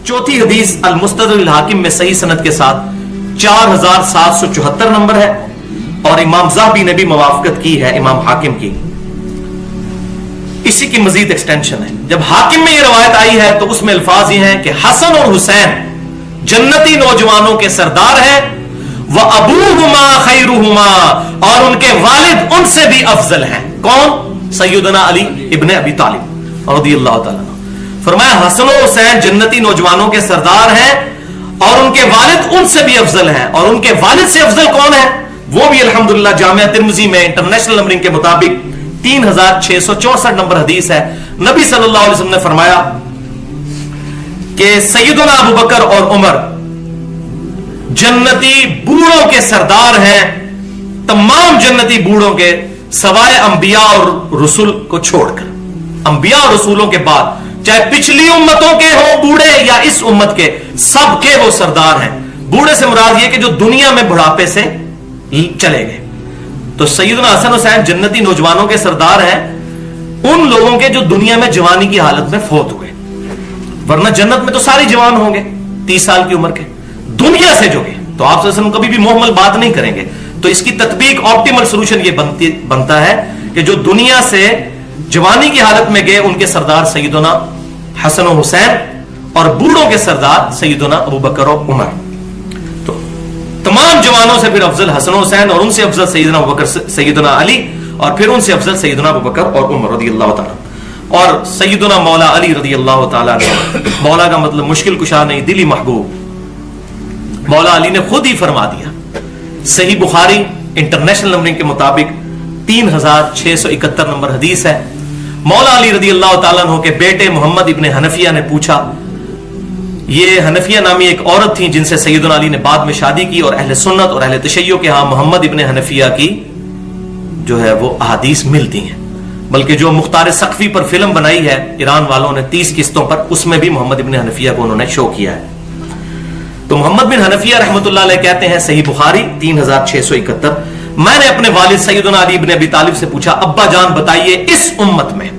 चौथी हदीस अल-मुस्तदरक अल-हाकिम में सही सनद के साथ 4774 नंबर है, और इमाम ज़हाबी ने भी मुवाफकत की है इमाम हाकिम की। इसी की मजीद एक्सटेंशन है। जब हाकिम में यह रवायत आई है तो उसमें अल्फाज ये हैं कि हसन और हुसैन जन्नती नौजवानों के सरदार हैं, व अबूहुमा खैरुहुमा, और उनके वालिद उनसे भी अफजल हैं। कौन? सैयदना अली इब्ने अबी तालिब रज़ियल्लाहु ताला अन्हु। फरमाया हसन और हुसैन जन्नती नौजवानों के सरदार हैं और उनके वालिद उनसे भी अफजल हैं। और उनके वालिद से अफजल कौन है? वो भी अल्हम्दुलिल्लाह जामिया तिर्मिज़ी में इंटरनेशनल नंबरिंग के मुताबिक 3664 नंबर हदीस है। नबी सल्लल्लाहु अलैहि वसल्लम ने फरमाया कि सैयदना अबू बकर और उमर जन्नती बूढ़ों के सरदार हैं, तमाम जन्नती बूढ़ों के, सवाए अंबिया और रसूल को छोड़कर। अंबिया और रसूलों के बाद चाहे पिछली उम्मतों के हो बूढ़े या इस उम्मत के, सबके वो सरदार हैं। बूढ़े से मुराद ये कि जो दुनिया में बुढ़ापे से चले गए। तो सैयदना हसन हुसैन जन्नती नौजवानों के सरदार हैं, उन लोगों के जो दुनिया में जवानी की हालत में फौत हुए। वरना जन्नत में तो सारे जवान होंगे 30 साल की उम्र के, दुनिया से जो गए। तो आप कभी भी मोहम्मल बात नहीं करेंगे। तो इसकी तत्बीक ऑप्टिमल सोल्यूशन ये बनता है कि जो दुनिया से जवानी की हालत में गए उनके सरदार सैयदना हसन और हुसैन, और बूढ़ों के सरदार सैयदना अबू बकर और उमर। तो तमाम जवानों से फिर अफजल हसन हुसैन, और उनसे अफजल सैयदना अबू बकर सैयदना अली, और फिर उनसे अफजल सैयदना अबू बकर और उमर रज़ियल्लाहु ताला। और सैयदना मौला अली रज़ियल्लाहु ताला अन्हु, मौला का मतलब मुश्किल कुशा नहीं, दिली महबूब, मौला अली ने खुद ही फरमा दिया। सही बुखारी इंटरनेशनल नंबरिंग के मुताबिक 3671 नंबर हदीस है। मौला अली रज़ियल्लाहु ताला अन्हु के बेटे मोहम्मद इब्ने हनफिया ने पूछा, ये हनफिया नामी एक औरत थी जिनसे सैयदना अली ने बाद में शादी की, और अहले सुन्नत और अहले तशय्युह के यहां मोहम्मद इब्ने हनफिया की जो है वो अहादीस मिलती हैं। बल्कि जो मुख्तार सक़फ़ी पर फिल्म बनाई है ईरान वालों ने 30 किस्तों पर, उसमें भी मोहम्मद इब्ने हनफिया को उन्होंने शो किया है। तो मोहम्मद बिन हनफिया रहमतुल्लाह अलैह कहते हैं, सही बुखारी 3671, मैंने अपने वालिद सैयदना अली इब्ने अबी तालिब से पूछा, अब्बा जान बताइए इस उम्मत में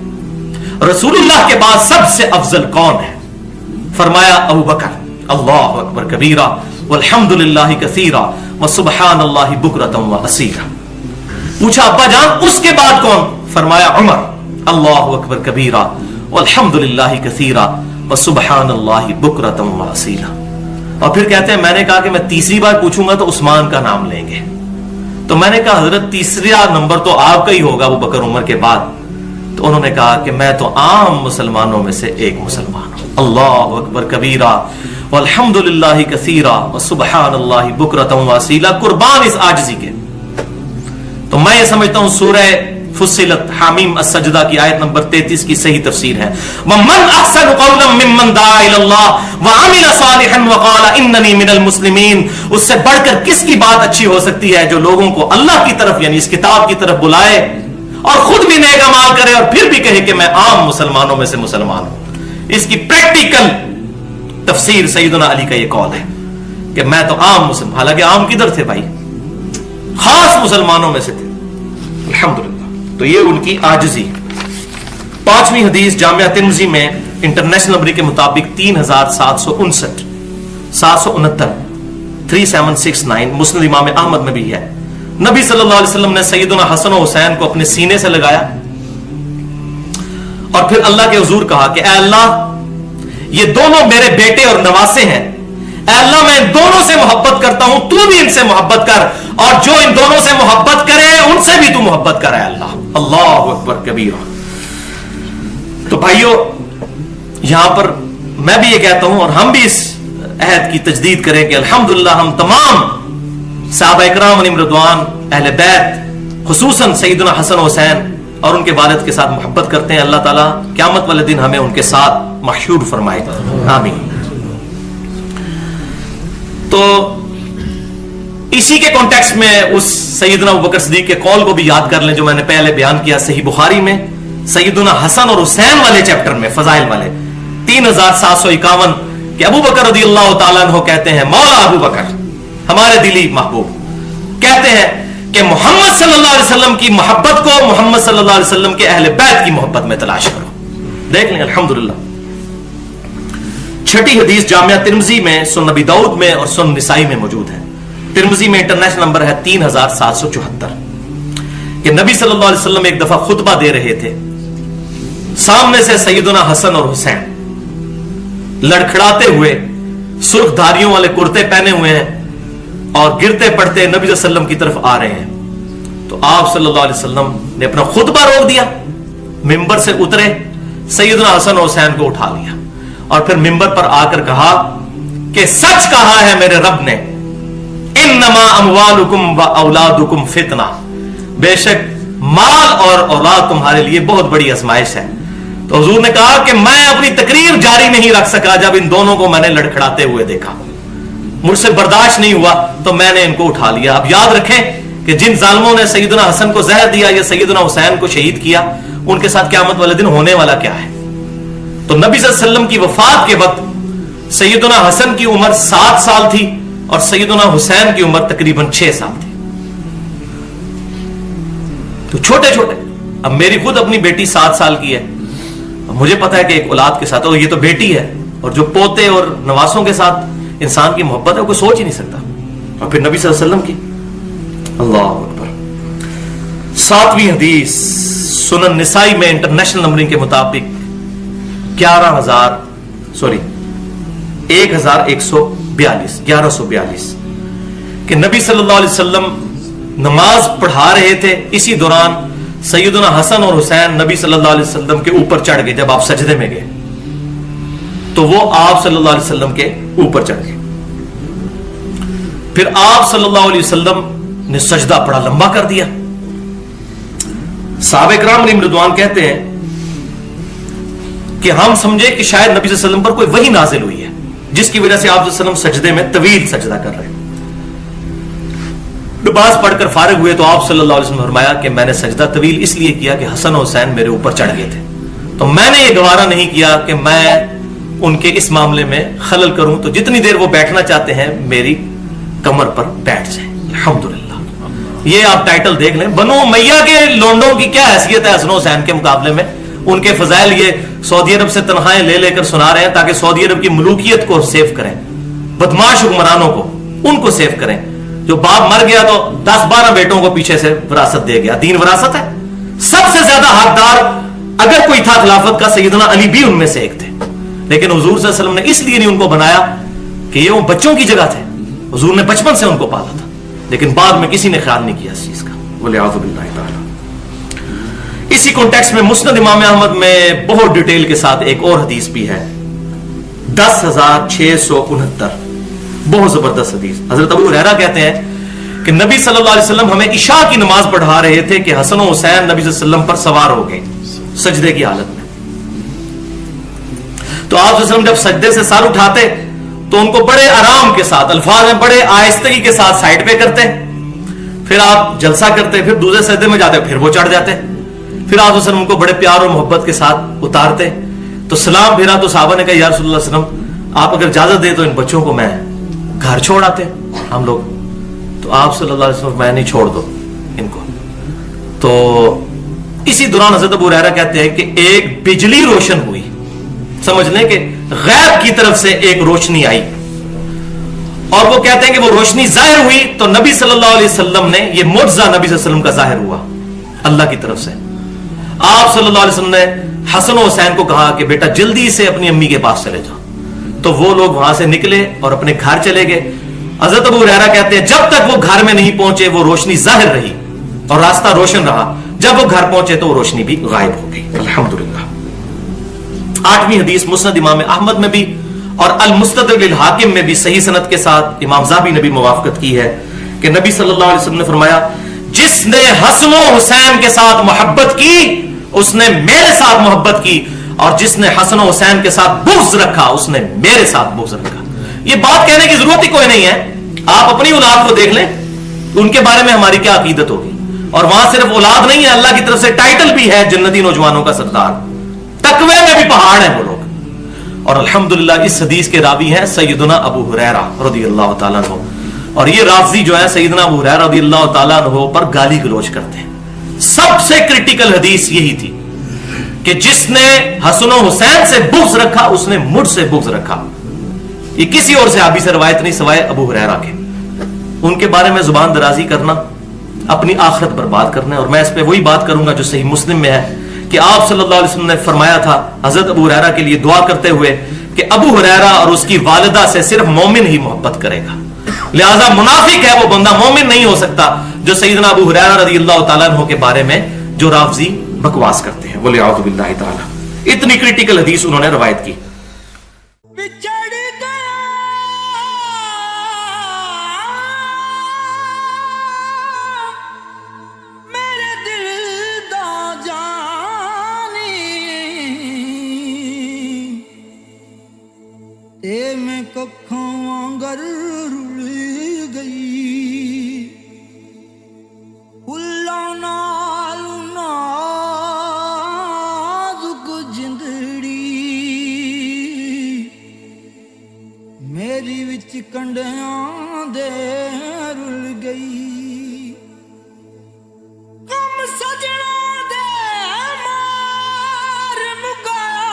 रसूलुल्लाह के बाद सबसे अफजल कौन है? फरमाया अबू बकर, अल्लाहु अकबर कबीरा वल्हम्दुलिल्लाहि कसीरा व सुब्हानल्लाहि बुकरतन व असीला। पूछा अब्बा जान उसके बाद कौन? फरमाया उमर, अल्लाहु अकबर कबीरा वल्हम्दुलिल्लाहि कसीरा व सुब्हानल्लाहि बुकरतन व असीला। और फिर कहते हैं, मैंने कहा कि मैं तीसरी बार पूछूंगा तो उस्मान का नाम लेंगे। तो मैंने कहा हजरत तीसरा नंबर तो आपका ही होगा अबू बकर उमर के बाद। तो उन्होंने कहा कि मैं तो आम मुसलमानों में से एक मुसलमान हूं। अल्लाहु अकबर कबीरा वल्हम्दुलिल्लाहि कसीरा व सुब्हानल्लाहि बुकरतन व असीला, कुर्बान इस आजिज़ी के। तो मैं ये समझता हूं सूरह फुस्सिलत हामीम अस-सजदा की आयत नंबर 33 की सही तफसीर है, वमन अहसनु कौलन मिम्मन दआ इलल्लाह व अमिल सालिहन व क़ाला इन्ननी मिनल मुस्लिमीन। उससे बढ़कर किसकी बात अच्छी हो सकती है जो लोगों को अल्लाह की तरफ यानी इस किताब की तरफ बुलाए और खुद भी नेक अमाल करे और फिर भी कहे कि मैं आम मुसलमानों में से मुसलमान हूं। इसकी प्रैक्टिकल तफसीर सैयदना अली का यह कौल है कि मैं तो आम मुसलमान, हालांकि आम किधर थे भाई, खास मुसलमानों में से थे। अल्हम्दुलिल्लाह। तो ये उनकी आजिज़ी। पांचवी हदीस जामिया तिर्मिज़ी में इंटरनेशनल नंबरिंग के मुताबिक 3759 3769 मुस्लिम इमाम अहमद में भी है। नबी सल्लल्लाहु अलैहि वसल्लम ने सैयदना हसन और हुसैन को अपने सीने से लगाया और फिर अल्लाह के हुजूर कहा कि ऐ अल्लाह ये दोनों मेरे बेटे और नवासे हैं, ऐ अल्लाह मैं इन दोनों से मोहब्बत करता हूं, तू भी इनसे मोहब्बत कर, और जो इन दोनों से मोहब्बत करे उनसे भी तू मोहब्बत कर अल्लाह। अल्लाहु अकबर कबीरा। तो भाइयों यहां पर मैं भी ये कहता हूं और हम भी इस अहद की तजदीद करें कि अल्हम्दुलिल्लाह हम तमाम सहाबा इकराम अलैहिम रिदवान, अहले बैत, खुसूसन सैयदना हसन हुसैन और उनके वालिद के साथ मोहब्बत करते हैं। अल्लाह ताला क़यामत वाले दिन हमें उनके साथ महशूर फरमाए, आमीन। तो इसी के कॉन्टेक्स्ट में उस सैयदना अबू बकर सिद्दीक के कौल को भी याद कर लें जो मैंने पहले बयान किया सही बुखारी में सैयदना हसन और हुसैन वाले चैप्टर में, फजाइल वाले 3751 कि अबू बकर रज़ियल्लाहु ताला अन्हु कहते हैं, मौला अबू बकर हमारे दिली महबूब कहते हैं कि मोहम्मद सल्लल्लाहु अलैहि वसल्लम की मोहब्बत को मोहम्मद सल्लल्लाहु अलैहि वसल्लम के अहले बैत की मोहब्बत में तलाश करो। देख लें अल्हम्दुलिल्लाह छठी हदीस जामिया तिरमिजी में, सुन नबी दाऊद में और सुन निसाई में मौजूद है। तिरमिजी में इंटरनेशनल नंबर है 3774 कि नबी सल्लल्लाहु अलैहि वसल्लम एक दफा खुतबा दे रहे थे, सामने से सैयदना हसन और हुसैन लड़खड़ाते हुए सुर्ख धारियों वाले कुर्ते पहने हुए हैं और गिरते पड़ते नबी सल्लल्लाहु अलैहि वसल्लम की तरफ आ रहे हैं। तो आप सल्लल्लाहु अलैहि वसल्लम ने अपना खुतबा रोक दिया, मिंबर से उतरे, सैयदना हसन और हुसैन को उठा लिया और फिर मिंबर पर आकर कहा कि सच कहा है मेरे रब ने, इन्नमा अमवालुकुम व औलादुकुम फितना, बेशक माल और औलाद तुम्हारे लिए बहुत बड़ी आजमाइश है। तो हुजूर ने कहा कि मैं अपनी तकरीर जारी नहीं रख सका जब इन दोनों को मैंने लड़खड़ाते हुए देखा, मुझसे बर्दाश्त नहीं हुआ तो मैंने इनको उठा लिया। अब याद रखें कि जिन जालिमों ने सैयदना हसन को जहर दिया या सैयदना हुसैन को शहीद किया, उनके साथ क़यामत वाले दिन होने वाला क्या है। तो नबी सल्लल्लाहु अलैहि वसल्लम की वफात के वक्त सैयदना हसन की उम्र 7 साल थी और सैयदना हुसैन की उम्र तकरीबन 6 साल थी। तो छोटे छोटे, अब मेरी खुद अपनी बेटी 7 साल की है, मुझे पता है कि एक औलाद के साथ, और ये तो बेटी है, और जो पोते और नवासों के साथ इंसान की मोहब्बत है, कोई सोच ही नहीं सकता। और फिर नबी सल्लल्लाहु अलैहि वसल्लम की, अल्लाह अकबर। 7वीं हदीस सुनन निसाई में इंटरनेशनल नंबरिंग के मुताबिक 1142 कि नबी सल्लल्लाहु अलैहि वसल्लम नमाज पढ़ा रहे थे। इसी दौरान सैयदना हसन और हुसैन नबी सल्लल्लाहु अलैहि वसल्लम के ऊपर चढ़ गए। जब आप सजदे में गए तो वो आप सल्लल्लाहु अलैहि वसल्लम के ऊपर चढ़ गए। फिर आप सल्लल्लाहु अलैहि वसल्लम ने सजदा बड़ा लंबा कर दिया। साहबे किराम रिज़वान कहते हैं कि हम समझे कि शायद नबी सल्लल्लाहु अलैहि वसल्लम पर कोई वही नाजिल हुई है, जिसकी वजह से आप सल्लल्लाहु अलैहि वसल्लम सजदे में तवील सजदा कर रहे हैं। नमाज पढ़कर फारिग हुए तो आप सल्लल्लाहु अलैहि वसल्लम ने फरमाया कि मैंने सजदा तवील इसलिए किया कि हसन और हुसैन मेरे ऊपर चढ़ गए थे, तो मैंने ये गवारा नहीं किया कि मैं उनके इस मामले में खलल करूं, तो जितनी देर वो बैठना चाहते हैं मेरी कमर पर बैठ जाए। अल्हम्दुलिल्लाह, ये आप टाइटल देख लें। बनो उमैया के लोंडों की क्या हैसियत है हसन हुसैन के मुकाबले में, उनके फजाइल ये सऊदी अरब से तनख्वाहें ले लेकर सुना रहे हैं ताकि सऊदी अरब की मुलूकियत को सेव करें, बदमाश हुक्मरानों को उनको सेव करें। जो बाप मर गया तो 10-12 बेटों को पीछे से विरासत दे गया। दीन विरासत है। सबसे ज्यादा हकदार अगर कोई था खिलाफत का, सैयदना अली भी उनमें से एक थे, लेकिन हुजूर सल्लल्लाहु अलैहि वसल्लम ने इसलिए नहीं उनको बनाया कि ये वो बच्चों की जगह थे। हुजूर ने बचपन से उनको पाला था, लेकिन बाद में किसी ने ख्याल नहीं किया इस चीज का। वलियाज़ु बिल्लाहि ताला। इसी कॉन्टेक्स्ट में मुस्नद इमाम अहमद में बहुत डिटेल के साथ एक और हदीस भी है, 10,669, बहुत जबरदस्त हदीस। हजरत अबू हुरैरा कहते हैं कि नबी सल्लल्लाहु अलैहि वसल्लम हमें इशा की नमाज पढ़ा रहे थे कि हसन और हुसैन नबी सल्लल्लाहु अलैहि वसल्लम पर सवार हो गए सजदे की हालत में। तो आप सल्लल्लाहु अलैहि वसल्लम जब सजदे से सर उठाते तो उनको बड़े आराम के साथ, अल्फाज में बड़े आहिस्तगी के साथ साइड पे करते, फिर आप जलसा करते, फिर दूसरे सजदे में जाते, फिर वो चढ़ जाते, फिर आप वसल्लम को बड़े प्यार और मोहब्बत के साथ उतारते। तो सलाम फिरा तो साहबा ने कहा या रसूलुल्लाह सल्लल्लाहु अलैहि वसल्लम आप अगर इजाजत दे तो इन बच्चों को मैं घर छोड़ आते हम लोग। तो आप सल्लल्लाहु अलैहि वसल्लम मैं नहीं, छोड़ दो इनको। तो इसी दौरान हज़रत अबू हुरैरा कहते हैं कि एक बिजली रोशन हुई, समझ लें कि गैब की तरफ से एक रोशनी आई, और वो कहते हैं कि वो रोशनी जाहिर हुई तो नबी सल्लल्लाहु अलैहि वसल्लम ने, ये मुअज्जा नबी सल्लल्लाहु अलैहि वसल्लम का जाहिर हुआ अल्लाह की तरफ से। आप सल्लल्लाहु अलैहि वसल्लम ने हसन और हुसैन को कहा कि बेटा जल्दी से अपनी अम्मी के पास चले जाओ। तो वो लोग वहां से निकले और अपने घर चले गए। हज़रत अबू हुरैरा कहते हैं जब तक वो घर में नहीं पहुंचे वो रोशनी जाहिर रही और रास्ता रोशन रहा। जब वो घर पहुंचे तो वो रोशनी भी गायब हो गई। अल्हम्दुलिल्लाह। 8वीं हदीस मुस्नद इमाम अहमद में भी और अल मुस्तदरक लिल हाकिम में भी सही सनद के साथ इमाम ज़ाहबी ने भी मुवाफकत की है कि नबी सल्लल्लाहु अलैहि वसल्लम ने फरमाया जिसने हसन और हुसैन के साथ मोहब्बत की उसने मेरे साथ मोहब्बत की, और जिसने हसन और हुसैन के साथ बुग़्ज़ रखा उसने मेरे साथ बुग़्ज़ रखा। ये बात कहने की जरूरत ही कोई नहीं है, आप अपनी औलाद को देख लें उनके बारे में हमारी क्या अकीदत होगी। और वहां सिर्फ औलाद नहीं है, अल्लाह की तरफ से टाइटल भी है जन्नती नौजवानों का सरदार, तकवे में भी पहाड़ है वो लोग। और अल्हम्दुलिल्लाह इस हदीस के रावी हैं सैयदना अबू हुरैरा रज़ियल्लाहु ताला अन्हु, और ये राज़ी जो है सैयदना अबू हुरैरा रज़ियल्लाहु ताला अन्हु पर गाली गलौज करते हैं। सबसे क्रिटिकल हदीस यही थी कि जिसने हसन और हुसैन से बुग़्ज़ रखा उसने मुझसे बुग़्ज़ रखा। یہ کسی اور صحابی سے روایت نہیں سوائے ابو ہریرہ کے. ان کے بارے میں زبان درازی کرنا اپنی آخرت برباد کرنا ہے. اور میں اس پہ وہی بات کروں گا جو صحیح مسلم میں ہے کہ آپ صلی اللہ علیہ وسلم نے فرمایا تھا حضرت ابو ہریرہ کے لیے دعا کرتے ہوئے کہ ابو ہریرہ اور اس کی والدہ سے صرف مومن ہی محبت کرے گا. لہذا منافق ہے وہ بندہ، مومن نہیں ہو سکتا جو سیدنا ابو ہریرہ رضی اللہ تعالیٰ عنہ کے بارے میں جو رافضی بکواس کرتے ہیں. وَلِعَوْذُ بِاللَّهِ تعالیٰ. اتنی کریٹیکل حدیث انہوں نے روایت کی. میں ککھوں وانگر رل گئی، پھلاں نال نازک جندڑی میری وچ کنڈیاں دے رل گئی. کم سجنا دے مار مکایا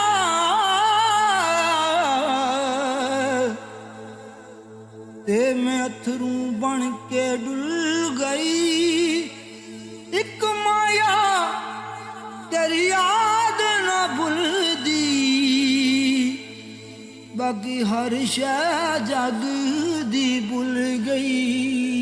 تے میں اتھروں بن کے ڈل گئی. ایک مایا تیری یاد نہ بھلدی، باقی ہر شے جگ دی بھل گئی.